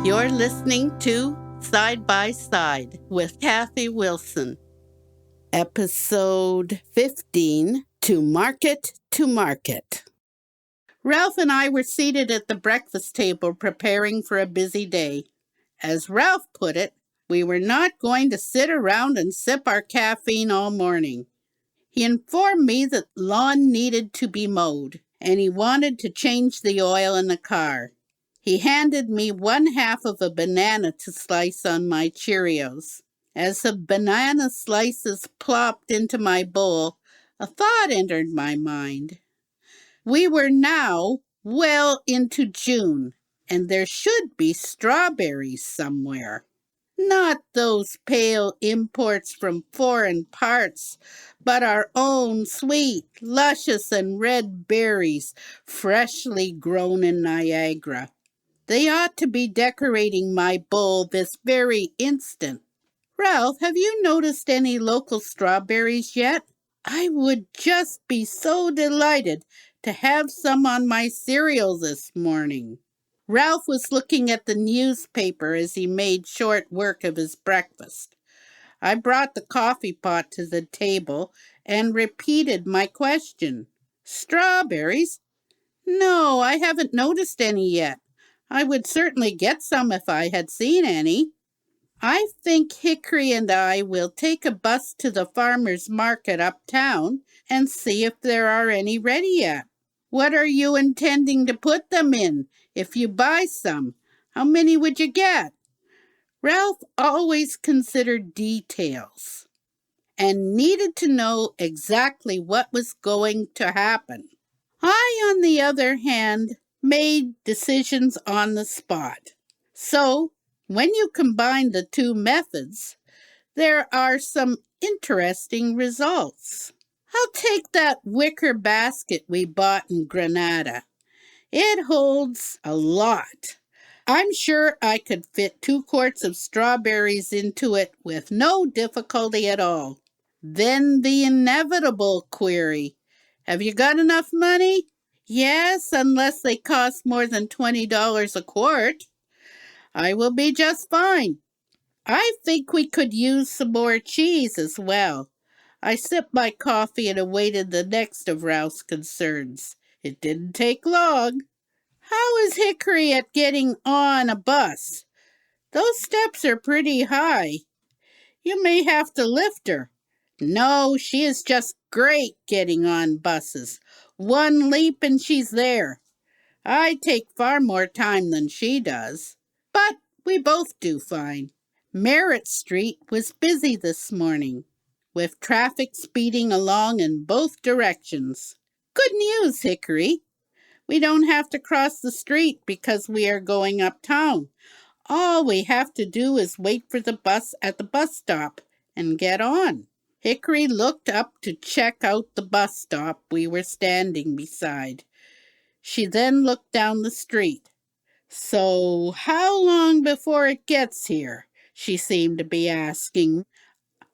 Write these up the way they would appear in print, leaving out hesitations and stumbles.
You're listening to Side by Side with Kathy Wilson. Episode 15, To Market to Market. Ralph and I were seated at the breakfast table preparing for a busy day. As Ralph put it, we were not going to sit around and sip our caffeine all morning. He informed me that lawn needed to be mowed, and he wanted to change the oil in the car. He handed me one half of a banana to slice on my Cheerios. As the banana slices plopped into my bowl, a thought entered my mind. We were now well into June, and there should be strawberries somewhere. Not those pale imports from foreign parts, but our own sweet, luscious, and red berries freshly grown in Niagara. They ought to be decorating my bowl this very instant. Ralph, have you noticed any local strawberries yet? I would just be so delighted to have some on my cereal this morning. Ralph was looking at the newspaper as he made short work of his breakfast. I brought the coffee pot to the table and repeated my question. Strawberries? No, I haven't noticed any yet. I would certainly get some if I had seen any. I think Hickory and I will take a bus to the farmer's market uptown and see if there are any ready yet. What are you intending to put them in if you buy some? How many would you get? Ralph always considered details and needed to know exactly what was going to happen. I, on the other hand, made decisions on the spot. So, when you combine the two methods, there are some interesting results. I'll take that wicker basket we bought in Granada. It holds a lot. I'm sure I could fit 2 quarts of strawberries into it with no difficulty at all. Then the inevitable query. Have you got enough money? Yes, unless they cost more than $20 a quart. I will be just fine. I think we could use some more cheese as well. I sipped my coffee and awaited the next of Ralph's concerns. It didn't take long. How is Hickory at getting on a bus? Those steps are pretty high. You may have to lift her. No, she is just great getting on buses. One leap and she's there. I take far more time than she does, but we both do fine. Merritt Street was busy this morning, with traffic speeding along in both directions. Good news, Hickory. We don't have to cross the street because we are going uptown. All we have to do is wait for the bus at the bus stop and get on. Hickory looked up to check out the bus stop we were standing beside. She then looked down the street. So, how long before it gets here? She seemed to be asking.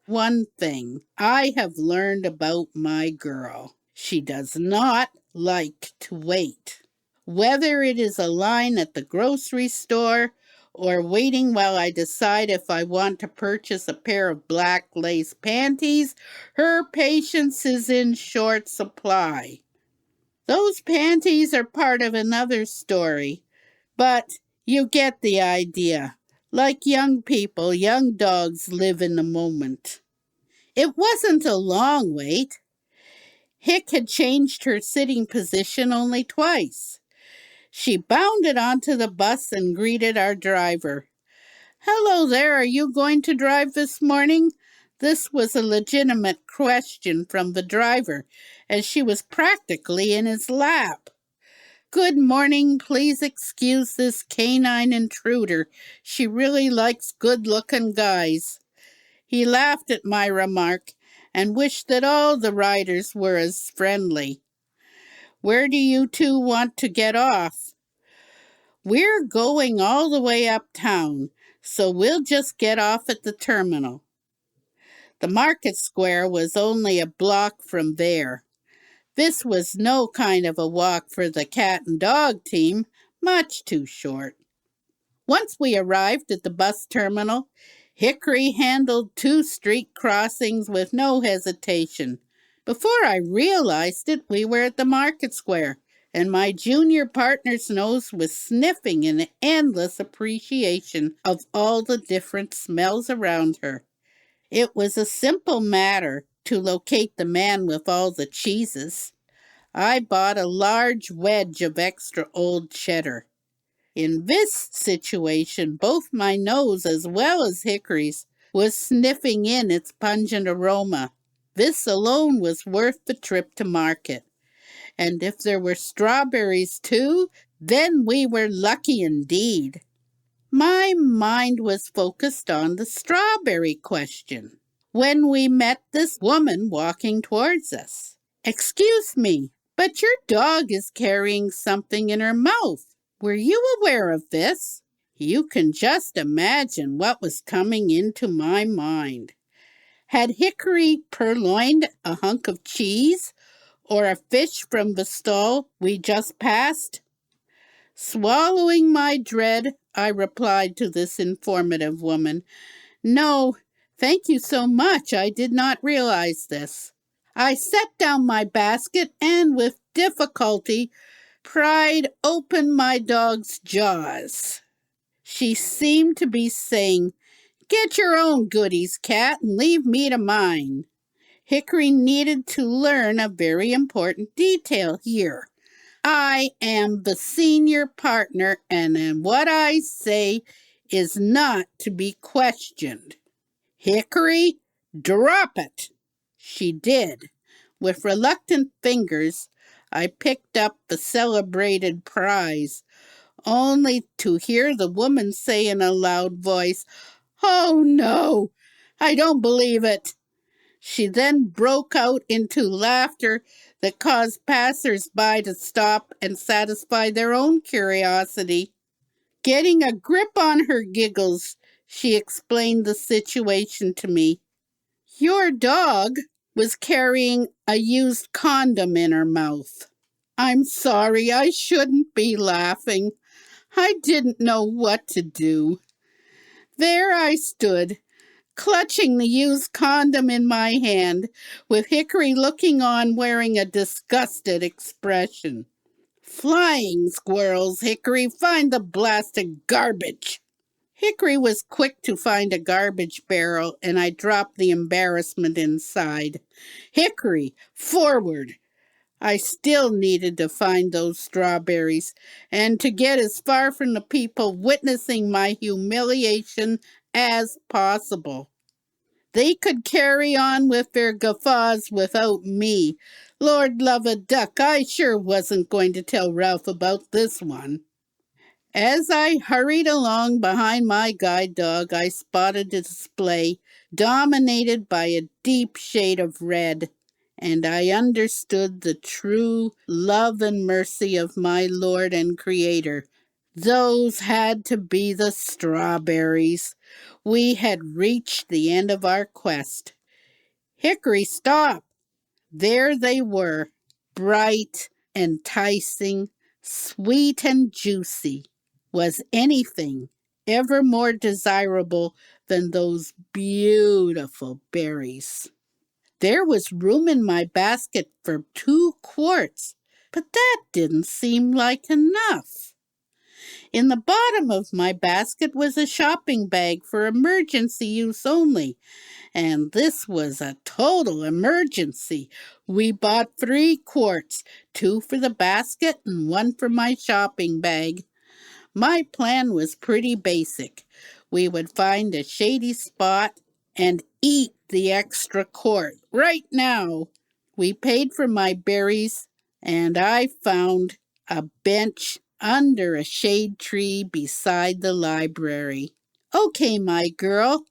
One thing I have learned about my girl. She does not like to wait. Whether it is a line at the grocery store or waiting while I decide if I want to purchase a pair of black lace panties, her patience is in short supply. Those panties are part of another story, but you get the idea. Like young people, young dogs live in the moment. It wasn't a long wait. Hick had changed her sitting position only twice. She bounded onto the bus and greeted our driver. Hello there, are you going to drive this morning? This was a legitimate question from the driver, as she was practically in his lap. Good morning, please excuse this canine intruder. She really likes good-looking guys. He laughed at my remark and wished that all the riders were as friendly. Where do you two want to get off? We're going all the way uptown, so we'll just get off at the terminal. The market square was only a block from there. This was no kind of a walk for the cat and dog team, much too short. Once we arrived at the bus terminal, Hickory handled 2 street crossings with no hesitation. Before I realized it, we were at the market square, and my junior partner's nose was sniffing in endless appreciation of all the different smells around her. It was a simple matter to locate the man with all the cheeses. I bought a large wedge of extra old cheddar. In this situation, both my nose as well as Hickory's was sniffing in its pungent aroma. This alone was worth the trip to market. And if there were strawberries too, then we were lucky indeed. My mind was focused on the strawberry question when we met this woman walking towards us. "Excuse me, but your dog is carrying something in her mouth. Were you aware of this?" You can just imagine what was coming into my mind. Had Hickory purloined a hunk of cheese or a fish from the stall we just passed? Swallowing my dread, I replied to this informative woman, "No, thank you so much. I did not realize this." I set down my basket and with difficulty pried open my dog's jaws. She seemed to be saying, "Get your own goodies, cat, and leave me to mine." Hickory needed to learn a very important detail here. I am the senior partner, and what I say is not to be questioned. "Hickory, drop it." She did. With reluctant fingers, I picked up the celebrated prize, only to hear the woman say in a loud voice, "Oh no, I don't believe it." She then broke out into laughter that caused passers-by to stop and satisfy their own curiosity. Getting a grip on her giggles, she explained the situation to me. "Your dog was carrying a used condom in her mouth." I'm sorry, I shouldn't be laughing. I didn't know what to do. There I stood, clutching the used condom in my hand, with Hickory looking on wearing a disgusted expression. "Flying squirrels, Hickory, find the blasted garbage." Hickory was quick to find a garbage barrel, and I dropped the embarrassment inside. "Hickory, forward." I still needed to find those strawberries, and to get as far from the people witnessing my humiliation as possible. They could carry on with their guffaws without me. Lord love a duck, I sure wasn't going to tell Ralph about this one. As I hurried along behind my guide dog, I spotted a display dominated by a deep shade of red, and I understood the true love and mercy of my Lord and Creator. Those had to be the strawberries. We had reached the end of our quest. "Hickory, stop!" There they were, bright, enticing, sweet and juicy. Was anything ever more desirable than those beautiful berries? There was room in my basket for 2 quarts, but that didn't seem like enough. In the bottom of my basket was a shopping bag for emergency use only, and this was a total emergency. We bought 3 quarts, 2 for the basket and 1 for my shopping bag. My plan was pretty basic. We would find a shady spot and eat the extra quart right now. We paid for my berries, and I found a bench under a shade tree beside the library. "Okay, my girl,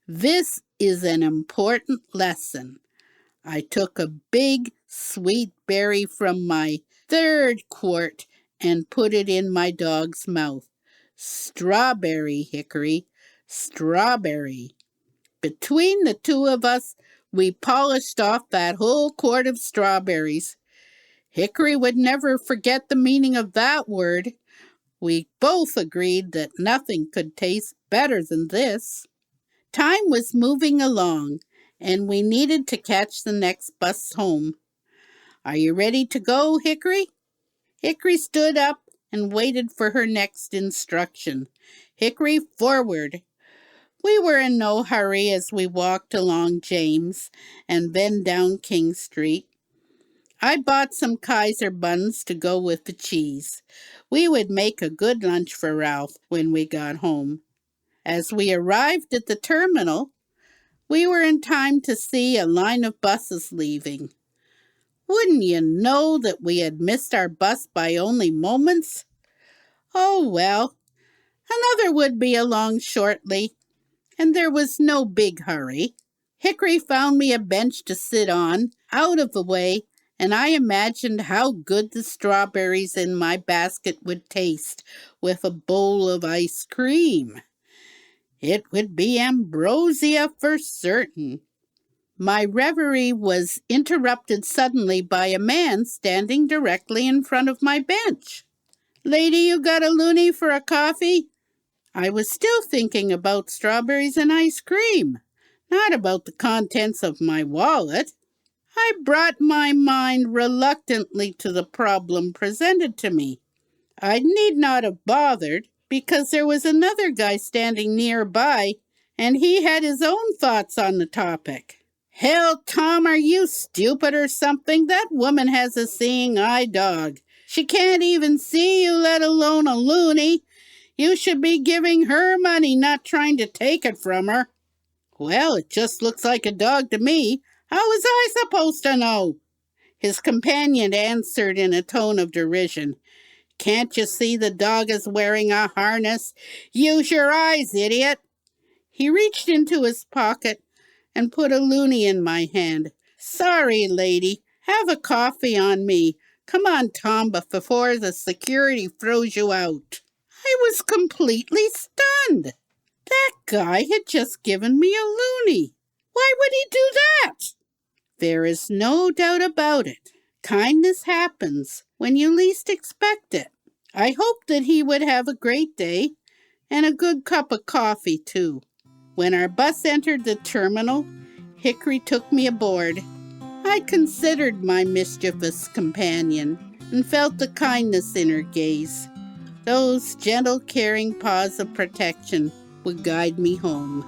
this is an important lesson." I took a big, sweet berry from my 3rd quart and put it in my dog's mouth. "Strawberry, Hickory, strawberry." Between the 2 of us, we polished off that whole quart of strawberries. Hickory would never forget the meaning of that word. We both agreed that nothing could taste better than this. Time was moving along, and we needed to catch the next bus home. Are you ready to go, Hickory? Hickory stood up and waited for her next instruction. Hickory, forward. We were in no hurry as we walked along James and then down King Street. I bought some Kaiser buns to go with the cheese. We would make a good lunch for Ralph when we got home. As we arrived at the terminal, we were in time to see a line of buses leaving. Wouldn't you know that we had missed our bus by only moments? Oh well, another would be along shortly, and there was no big hurry. Hickory found me a bench to sit on, out of the way, and I imagined how good the strawberries in my basket would taste with a bowl of ice cream. It would be ambrosia for certain. My reverie was interrupted suddenly by a man standing directly in front of my bench. Lady, you got a loonie for a coffee? I was still thinking about strawberries and ice cream, not about the contents of my wallet. I brought my mind reluctantly to the problem presented to me. I need not have bothered, because there was another guy standing nearby, and he had his own thoughts on the topic. Hell, Tom, are you stupid or something? That woman has a seeing eye dog. She can't even see you, let alone a loony. You should be giving her money, not trying to take it from her. Well, it just looks like a dog to me. How was I supposed to know? His companion answered in a tone of derision. Can't you see the dog is wearing a harness? Use your eyes, idiot. He reached into his pocket and put a loonie in my hand. Sorry, lady. Have a coffee on me. Come on, Tom, before the security throws you out. I was completely stunned. That guy had just given me a loonie. Why would he do that? There is no doubt about it. Kindness happens when you least expect it. I hoped that he would have a great day and a good cup of coffee, too. When our bus entered the terminal, Hickory took me aboard. I considered my mischievous companion and felt the kindness in her gaze. Those gentle, caring paws of protection would guide me home.